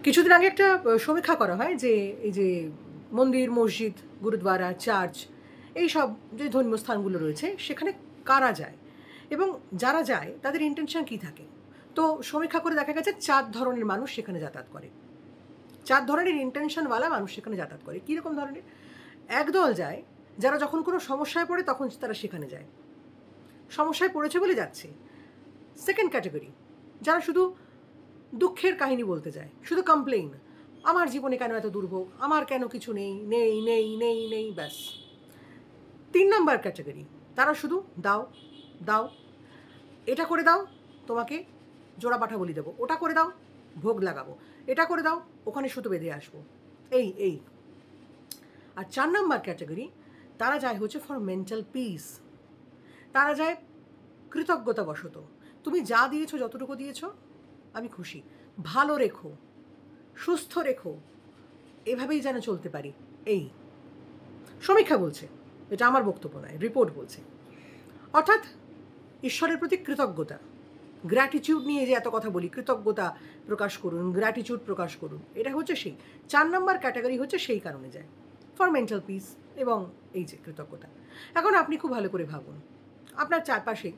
কিছুদিন আগে একটা সমীক্ষা করা হয় যে এই যে মন্দির, মসজিদ, গুরুদ্বারা, চার্চ, এই সব যে ধর্মীয় স্থানগুলো রয়েছে সেখানে কারা যায় এবং যারা যায় তাদের ইন্টেনশন কী থাকে। তো সমীক্ষা করে দেখা গেছে 4 ধরনের মানুষ সেখানে যাতায়াত করে। 4 ধরনের ইন্টেনশনওয়ালা মানুষ সেখানে যাতায়াত করে। কীরকম ধরনের? একদল যায় যারা যখন কোনো সমস্যায় পড়ে তখন তারা সেখানে যায়, সমস্যায় পড়েছে বলে যাচ্ছে। সেকেন্ড ক্যাটাগরি, যারা শুধু দুঃখের কাহিনী বলতে যায়, শুধু কমপ্লেইন, আমার জীবনে কেন এত দুর্ভোগ, আমার কেন কিছু নেই নেই নেই নেই নেই ব্যাস। 3 নাম্বার ক্যাটাগরি, তারা শুধু দাও দাও, এটা করে দাও তোমাকে জোড়া পাঠা বলি দেবো, ওটা করে দাও ভোগ লাগাবো, এটা করে দাও ওখানে সুতো বেঁধে আসবো, এই। আর 4 নাম্বার ক্যাটাগরি, তারা যায় হচ্ছে ফর মেন্টাল পিস। তারা যায় কৃতজ্ঞতাবশত, তুমি যা দিয়েছো, যতটুকু দিয়েছো আমি খুশি, ভালো রেখো, সুস্থ রেখো, এভাবেই যেন চলতে পারি। এই সমীক্ষা বলছে, এটা আমার বক্তব্য নয়, রিপোর্ট বলছে। অর্থাৎ ঈশ্বরের প্রতি কৃতজ্ঞতা, গ্র্যাটিটিউড নিয়ে যে এত কথা বলি, কৃতজ্ঞতা প্রকাশ করুন, গ্র্যাটিটিউড প্রকাশ করুন, এটা হচ্ছে সেই 4 নাম্বার ক্যাটাগরি, হচ্ছে সেই কারণে যায় ফর মেন্টাল পিস এবং এই যে কৃতজ্ঞতা। এখন আপনি খুব ভালো করে ভাবুন, আপনার চারপাশে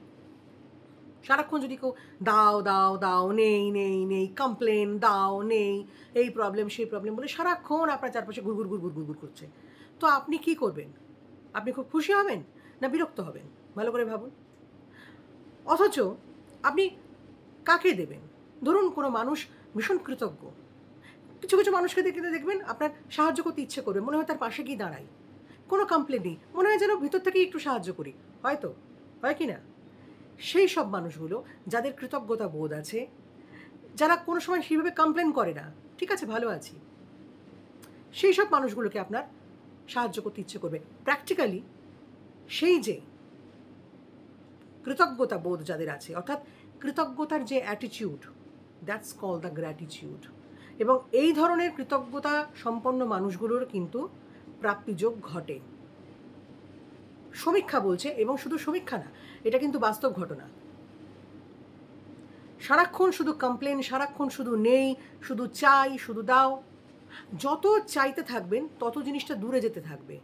সারাক্ষণ যদি কেউ দাও দাও দাও, নেই নেই নেই, কমপ্লেন, দাও নেই, এই প্রবলেম সেই প্রবলেম বলে সারাক্ষণ আপনার চারপাশে ঘুরঘুর ঘুরঘুর ঘুরঘুর করছে, তো আপনি কি করবেন? আপনি খুব খুশি হবেন না বিরক্ত হবেন? ভালো করে ভাবুন। অথচ আপনি কাকে দেবেন? ধরুন কোনো মানুষ ভীষণ কৃতজ্ঞ, কিছু কিছু মানুষকে দেখবেন আপনার সাহায্য করতে ইচ্ছে করবে, মনে হয় তার পাশে গিয়ে দাঁড়াই, কোনো কমপ্লেন নেই, মনে হয় যেন ভিতর থেকেই একটু সাহায্য করি, হয়তো হয় কি না? সেই সব মানুষগুলো যাদের কৃতজ্ঞতা বোধ আছে, যারা কোনো সময় সেইভাবে কমপ্লেন করে না, ঠিক আছে ভালো আছি, সেই সব মানুষগুলোকে আপনার সাহায্য করতে ইচ্ছে করবে। প্র্যাকটিক্যালি সেই যে কৃতজ্ঞতা বোধ যাদের আছে, অর্থাৎ কৃতজ্ঞতার যে attitude, that's call the gratitude. এবং এই ধরনের কৃতজ্ঞতা সম্পন্ন মানুষগুলোর কিন্তু প্রাপ্তিযোগ ঘটে, সমীক্ষা বলছে। এবং শুধু সমীক্ষা না, এটা কিন্তু বাস্তব ঘটনা। সারাক্ষণ শুধু কমপ্লেন, সারাক্ষণ শুধু নেই, শুধু চাই, শুধু দাও, যত চাইতে থাকবেন তত জিনিসটা দূরে যেতে থাকবে।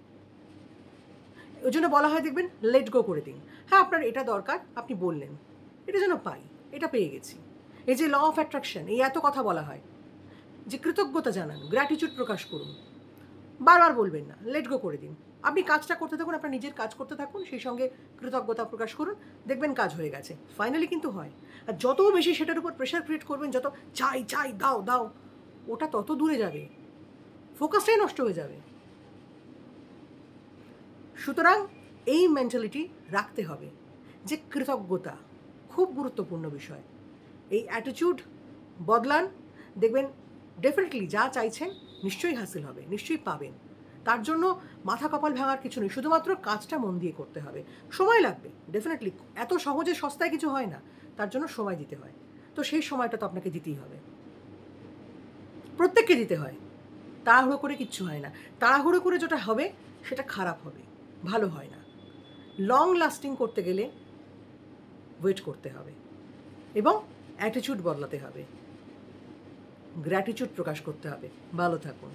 ওই জন্য বলা হয় দেখবেন, লেট গো করে দিন। হ্যাঁ, আপনার এটা দরকার, আপনি বললেন, এটা যেন পাই, এটা পেয়ে গেছি। এই যে ল অফ অ্যাট্রাকশন, এই এত কথা বলা হয় যে কৃতজ্ঞতা জানান, গ্র্যাটিটিউড প্রকাশ করুন, বারবার বলবেন না, লেট গো করে দিন। আপনি কাজটা করতে থাকুন, আপনার নিজের কাজ করতে থাকুন, সেই সঙ্গে কৃতজ্ঞতা প্রকাশ করুন, দেখবেন কাজ হয়ে গেছে। ফাইনালি কিন্তু হয়। আর যত বেশি সেটার উপর প্রেশার ক্রিয়েট করবেন, যত চাই চাই দাও দাও, ওটা তত দূরে যাবে, ফোকাসটাই নষ্ট হয়ে যাবে। সুতরাং এই মেন্টালিটি রাখতে হবে যে কৃতজ্ঞতা খুব গুরুত্বপূর্ণ বিষয়। এই অ্যাটিটিউড বদলান, দেখবেন ডেফিনেটলি যা চাইছেন নিশ্চয়ই হাসিল হবে, নিশ্চয়ই পাবেন। তার জন্য মাথা কপাল ভাঙার কিছু নেই, শুধুমাত্র কাজটা মন দিয়ে করতে হবে। সময় লাগবে ডেফিনেটলি, এত সহজে সস্তায় কিছু হয় না, তার জন্য সময় দিতে হয়। তো সেই সময়টা তো আপনাকে দিতেই হবে, প্রত্যেককে দিতে হয়। তাড়াহুড়ো করে কিচ্ছু হয় না, তাড়াহুড়ো করে যেটা হবে সেটা খারাপ হবে, ভালো হয় না। লং লাস্টিং করতে গেলে ওয়েট করতে হবে এবং অ্যাটিটিউড বদলাতে হবে, গ্র্যাটিটিউড প্রকাশ করতে হবে। ভালো থাকুন।